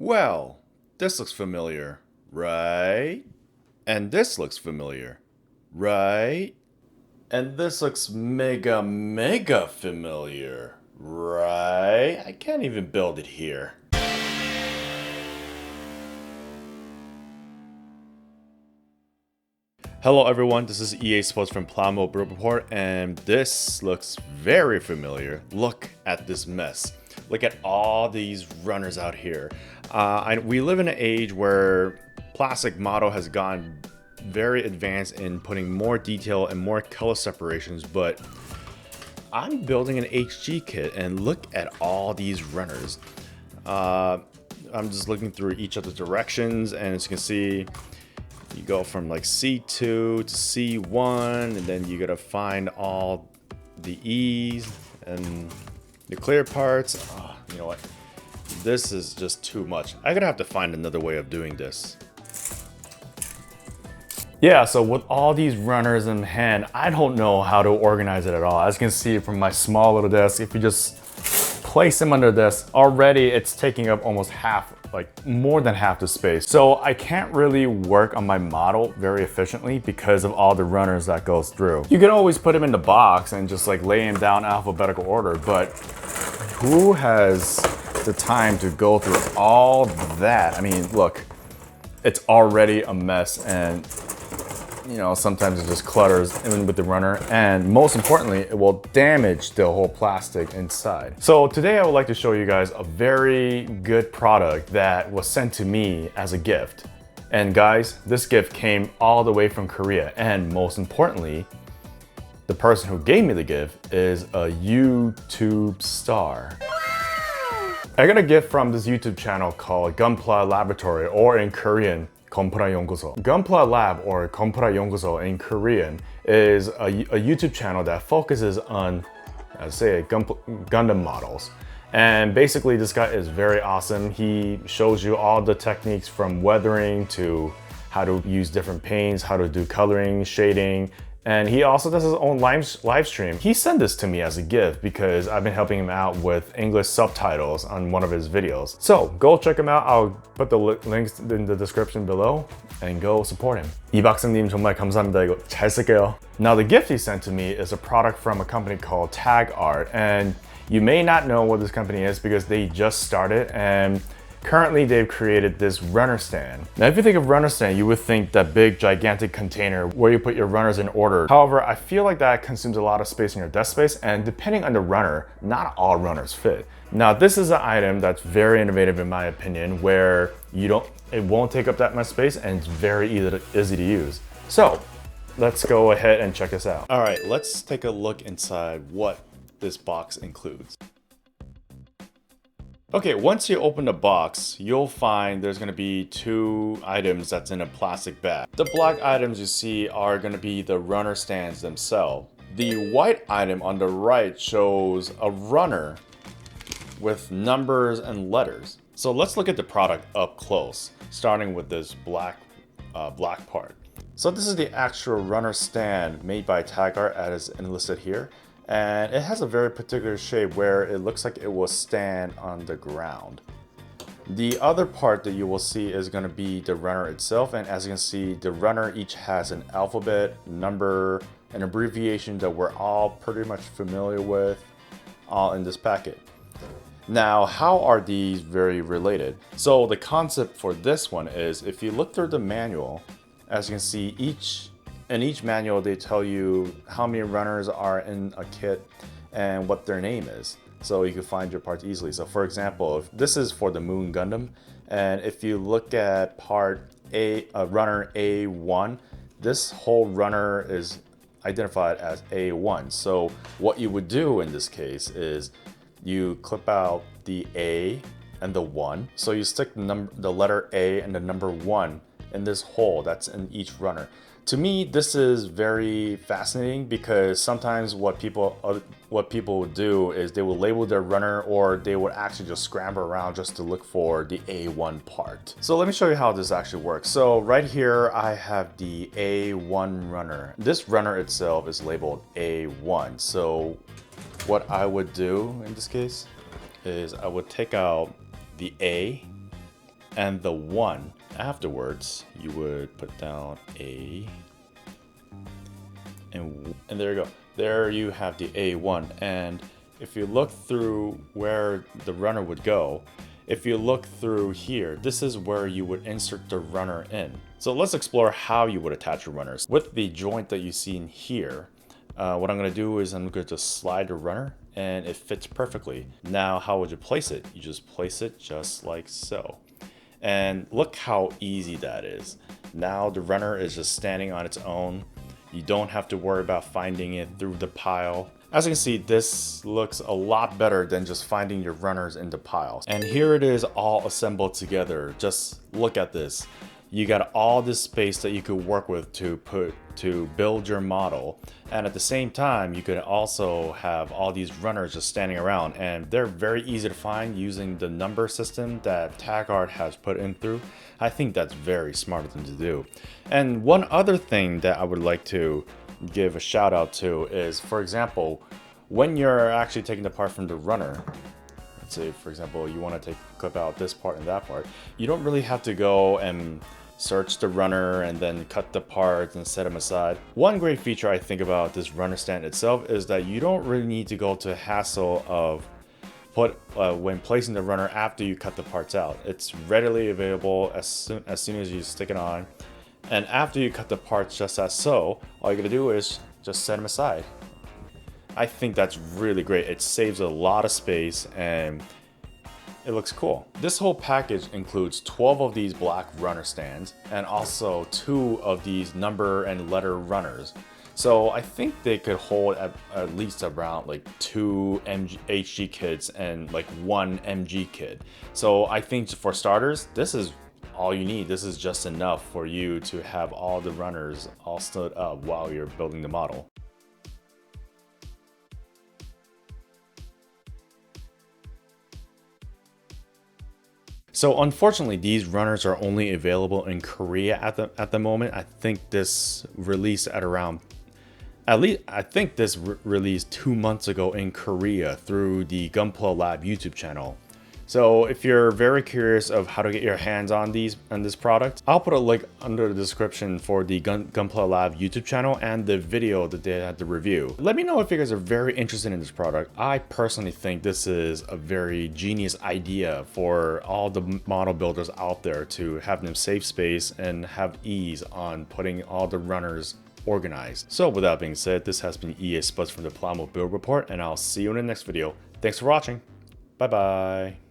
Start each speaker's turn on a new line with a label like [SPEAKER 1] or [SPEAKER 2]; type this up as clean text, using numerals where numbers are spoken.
[SPEAKER 1] Well, this looks familiar, right? And this looks familiar, right? And this looks mega familiar, right? I can't even build it here. Hello everyone, this is EA Sports from Plamo Build Report, and this looks very familiar. Look at this mess. Look at all these runners out here. We live in an age where plastic model has gotten very advanced in putting more detail and more color separations, but I'm building an HG kit and look at all these runners. I'm just looking through each of the directions, and as you can see, you go from like C2 to C1, and then you gotta find all the E's and the clear parts. Oh, you know what? This is just too much. I'm gonna have to find another way of doing this. Yeah, so with all these runners in hand, I don't know how to organize it at all. As you can see from my small little desk, if you just place them under this, already it's taking up almost half, like more than half the space. So I can't really work on my model very efficiently because of all the runners that goes through. You can always put them in the box and just like lay them down alphabetical order, but who has the time to go through all that? I mean, look, it's already a mess, and you know, sometimes it just clutters in with the runner, and most importantly, it will damage the whole plastic inside. So today I would like to show you guys a very good product that was sent to me as a gift. And guys, this gift came all the way from Korea, and most importantly, the person who gave me the gift is a YouTube star. I got a gift from this YouTube channel called Gunpla Laboratory, or in Korean, 건프라연구소. Gunpla Lab, or 건프라연구소 in Korean, is a YouTube channel that focuses on, let's say, Gundam models. And basically this guy is very awesome. He shows you all the techniques from weathering to how to use different paints, how to do coloring, shading, and he also does his own live stream. He sent this to me as a gift because I've been helping him out with English subtitles on one of his videos. So go check him out. I'll put the links in the description below and go support him. 이박사님 정말 감사합니다. 이거 잘 쓸게요. Now the gift he sent to me is a product from a company called TAGART, and you may not know what this company is because they just started, and currently, they've created this runner stand. Now, if you think of runner stand, you would think that big, gigantic container where you put your runners in order. However, I feel like that consumes a lot of space in your desk space, and depending on the runner, not all runners fit. Now, this is an item that's very innovative in my opinion, where it won't take up that much space, and it's very easy to use. So, let's go ahead and check this out. All right, let's take a look inside what this box includes. Okay, once you open the box, you'll find there's gonna be two items that's in a plastic bag. The black items you see are gonna be the runner stands themselves. The white item on the right shows a runner with numbers and letters. So let's look at the product up close, starting with this black part. So this is the actual runner stand made by TAGART as enlisted here. And it has a very particular shape where it looks like it will stand on the ground. The other part that you will see is going to be the runner itself, and as you can see, the runner each has an alphabet, number, and abbreviation that we're all pretty much familiar with, all in this packet. Now, how are these very related? So the concept for this one is, if you look through the manual, as you can see, in each manual, they tell you how many runners are in a kit and what their name is, so you can find your parts easily. So for example, if this is for the Moon Gundam, and if you look at part A, runner A1, this whole runner is identified as A1. So what you would do in this case is you clip out the A and the 1. So you stick the letter A and the number 1 in this hole that's in each runner. To me, this is very fascinating because sometimes what people would do is they will label their runner, or they would actually just scramble around just to look for the A1 part. So let me show you how this actually works. So right here, I have the A1 runner. This runner itself is labeled A1. So what I would do in this case is I would take out the A and the 1 afterwards, you would put down A, and there you go. There you have the A1. And if you look through where the runner would go, if you look through here, this is where you would insert the runner in. So let's explore how you would attach your runners. With the joint that you see in here, what I'm going to do is I'm going to slide the runner and it fits perfectly. Now, how would you place it? You just place it just like so. And look how easy that is. Now the runner is just standing on its own. You don't have to worry about finding it through the pile. As you can see, this looks a lot better than just finding your runners in the piles. And here it is all assembled together. Just look at this. You got all this space that you could work with to build your model. And at the same time, you could also have all these runners just standing around, and they're very easy to find using the number system that TAGART has put in through. I think that's very smart of them to do. And one other thing that I would like to give a shout out to is, for example, when you're actually taking the part from the runner, let's say, for example, you want to clip out this part and that part, you don't really have to go and search the runner and then cut the parts and set them aside. One great feature I think about this runner stand itself is that you don't really need to go to the hassle of when placing the runner after you cut the parts out. It's readily available as soon as you stick it on. And after you cut the parts just as so, all you gotta do is just set them aside. I think that's really great. It saves a lot of space and it looks cool. This whole package includes 12 of these black runner stands and also 2 of these number and letter runners. So I think they could hold at least around like 2 HG kits and like 1 MG kit. So I think for starters, this is all you need. This is just enough for you to have all the runners all stood up while you're building the model. So unfortunately, these runners are only available in Korea at the moment. I think this released released 2 months ago in Korea through the Gunpla Lab YouTube channel. So if you're very curious of how to get your hands on this product, I'll put a link under the description for the Gunpla Lab YouTube channel and the video that they had to review. Let me know if you guys are very interested in this product. I personally think this is a very genius idea for all the model builders out there to have them save space and have ease on putting all the runners organized. So with that being said, this has been EA Spuds from the Plamo Build Report, and I'll see you in the next video. Thanks for watching. Bye bye.